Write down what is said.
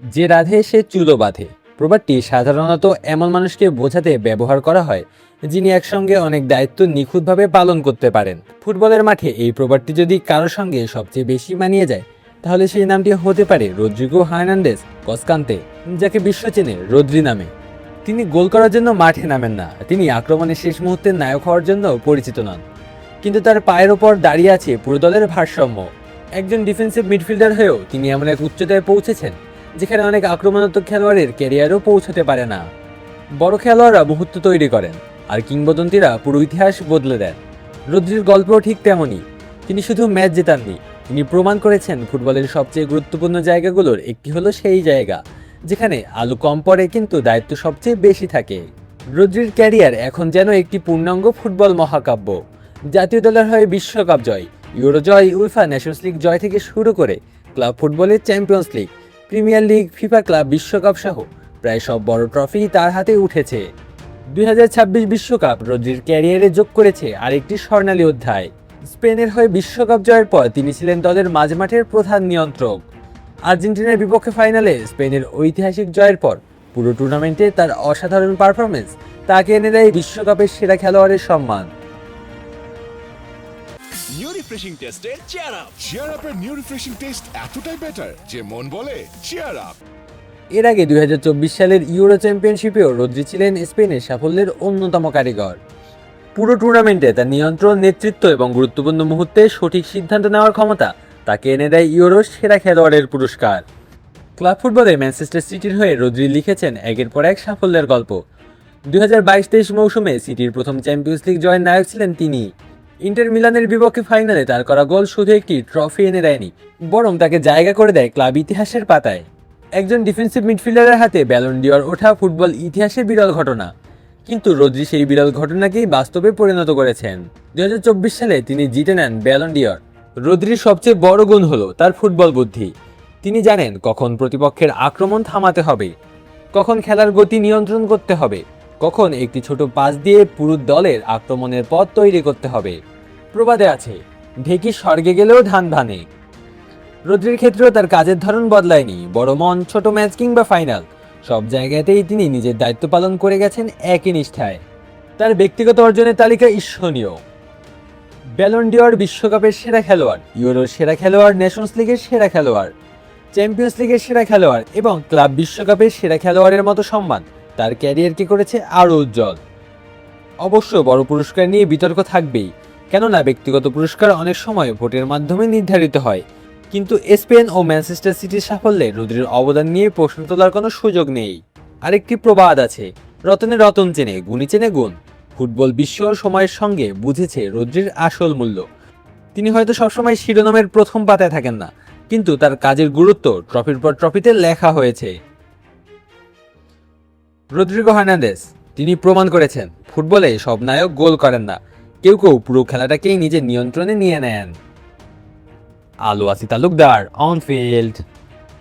যে রাধে সে চুলো বাঁধে প্রবাদটি সাধারণত এমন মানুষকে বোঝাতে ব্যবহার করা হয় যিনি একসঙ্গে অনেক দায়িত্ব নিখুঁতভাবে পালন করতে পারেন। ফুটবলের মাঠে এই প্রবাদটি যদি কারোর সঙ্গে সবচেয়ে বেশি মানিয়ে যায় তাহলে সেই নামটি হতে পারে রদ্রিগো হার্নান্দেজ কসকান্তে, যাকে বিশ্ব চেনে রদ্রি নামে। তিনি গোল করার জন্য মাঠে নামেন না, তিনি আক্রমণের শেষ মুহূর্তের নায়ক হওয়ার জন্য পরিচিত নন, কিন্তু তার পায়ের ওপর দাঁড়িয়ে আছে পুরো দলের ভারসাম্য। একজন ডিফেন্সিভ মিডফিল্ডার হয়েও তিনি এমন এক উচ্চতায় পৌঁছেছেন যেখানে অনেক আক্রমণাত্মক খেলোয়াড়ের ক্যারিয়ারও পৌঁছতে পারে না। বড় খেলোয়াড়রা মুহূর্ত তৈরি করেন আর কিংবদন্তিরা পুরো ইতিহাস বদলে দেন। রদ্রির গল্পও ঠিক তেমনই। তিনি শুধু ম্যাচ জেতাননি, তিনি প্রমাণ করেছেন ফুটবলের সবচেয়ে গুরুত্বপূর্ণ জায়গাগুলোর একটি হলো সেই জায়গা যেখানে আলু কম পড়ে কিন্তু দায়িত্ব সবচেয়ে বেশি থাকে। রদ্রির ক্যারিয়ার এখন যেন একটি পূর্ণাঙ্গ ফুটবল মহাকাব্য। জাতীয় দলের হয়ে বিশ্বকাপ জয়, ইউরো জয়, উয়েফা নেশনস লিগ জয় থেকে শুরু করে ক্লাব ফুটবলের champions league, premier league, FIFA club বিশ্বকাপ সহ প্রায় সব বড় ট্রফি তার হাতে উঠেছে। 2026 বিশ্বকাপ রদ্রির ক্যারিয়ারে যোগ করেছে আরেকটি স্বর্ণালী অধ্যায়। স্পেনের হয়ে বিশ্বকাপ জয়ের পর তিনি ছিলেন দলের মাঝমাঠের প্রধান নিয়ন্ত্রক। আর্জেন্টিনার বিপক্ষে ফাইনালে স্পেনের ঐতিহাসিক জয়ের পর পুরো টুর্নামেন্টে তার অসাধারণ পারফরমেন্স তাকে এনে দেয় বিশ্বকাপের সেরা খেলোয়াড়ের সম্মান। নিউ রিফ্রেশিং টেস্টে চিয়ার আপের নিউ রিফ্রেশিং টেস্ট এতটাই বেটার যে মন বলে চিয়ার আপ। এর আগে 2024 সালের ইউরো চ্যাম্পিয়নশিপেও রদ্রি ছিলেন স্পেনের সাফল্যের অন্যতম কারিগর। পুরো টুর্নামেন্টে তার নিয়ন্ত্রণ, নেতৃত্ব এবং গুরুত্বপূর্ণ মুহূর্তে সঠিক সিদ্ধান্ত নেওয়ার ক্ষমতা তাকে এনে দেয় ইউরোর সেরা খেলোয়াড়ের পুরস্কার। ক্লাব ফুটবলে ম্যানচেস্টার সিটির হয়ে রদ্রি লিখেছেন একের পর এক সাফল্যের গল্প। 2022-23 মৌসুমে সিটির প্রথম চ্যাম্পিয়ন্স লিগ জয়ের নায়ক ছিলেন তিনি। ইন্টার মিলানের বিপক্ষে ফাইনালে তার করা গোল শুধু একটি ট্রফি এনে দেয়নি, বরং তাকে জায়গা করে দেয় ক্লাব ইতিহাসের পাতায়। একজন ডিফেন্সিভ মিডফিল্ডারের হাতে ব্যালন ডি'অর ওঠা ফুটবল ইতিহাসের বিরল ঘটনা, কিন্তু রদ্রি সেই বিরল ঘটনাকেই বাস্তবে পরিণত করেছেন। 2024 সালে তিনি জিতে নেন ব্যালন ডি'অর। রদ্রির সবচেয়ে বড় গুণ হলো তার ফুটবল বুদ্ধি। তিনি জানেন কখন প্রতিপক্ষের আক্রমণ থামাতে হবে, কখন খেলার গতি নিয়ন্ত্রণ করতে হবে, কখন একটি ছোট পাস দিয়ে পুরো দলের আক্রমণের পথ তৈরি করতে হবে। প্রবাদে আছে, ঢেকি স্বর্গে গেলেও ধান ভানে। রদ্রির ক্ষেত্রেও তার কাজের ধরন বদলায়নি। বড় মন, ছোট ম্যাচ কিংবা ফাইনাল, সব জায়গাতেই তিনি নিজের দায়িত্ব পালন করে গেছেন একই নিষ্ঠায়। তার ব্যক্তিগত অর্জনের তালিকা ঈর্ষণীয়। ব্যালন ডি'অর, বিশ্বকাপের সেরা খেলোয়াড়, ইউরোর সেরা খেলোয়াড়, নেশনস লিগের সেরা খেলোয়াড়, চ্যাম্পিয়ন্স লিগের সেরা খেলোয়াড় এবং ক্লাব বিশ্বকাপের সেরা খেলোয়াড়ের মতো সম্মান তার ক্যারিয়ারকে করেছে আরও উজ্জ্বল। অবশ্য বড় পুরস্কার নিয়ে বিতর্ক থাকবেই, কেননা ব্যক্তিগত পুরস্কার অনেক সময় ভোটের মাধ্যমে নির্ধারিত হয়। কিন্তু স্পেন ও ম্যানচেস্টার সিটির সাফল্যে রদ্রির অবদান নিয়ে প্রশ্ন তোলার কোনো সুযোগ নেই। আরেকটি প্রবাদ আছে, রতনে রতন চেনে, গুণী চেনে গুণ। ফুটবল বিশ্ব সময়ের সঙ্গে বুঝেছে রদ্রির আসল মূল্য। তিনি হয়তো সবসময় শিরোনামের প্রথম পাতায় থাকেন না, কিন্তু তার কাজের গুরুত্ব ট্রফির পর ট্রফিতে লেখা হয়েছে। রদ্রিগো হার্নান্দেজ, তিনি প্রমাণ করেছেন ফুটবলে সব নায়ক গোল করেন না, কেউ কেউ পুরো খেলাটাকেই নিজের নিয়ন্ত্রণে নিয়ে নেন। আলো আসি তালুকদার, অন ফিল্ড।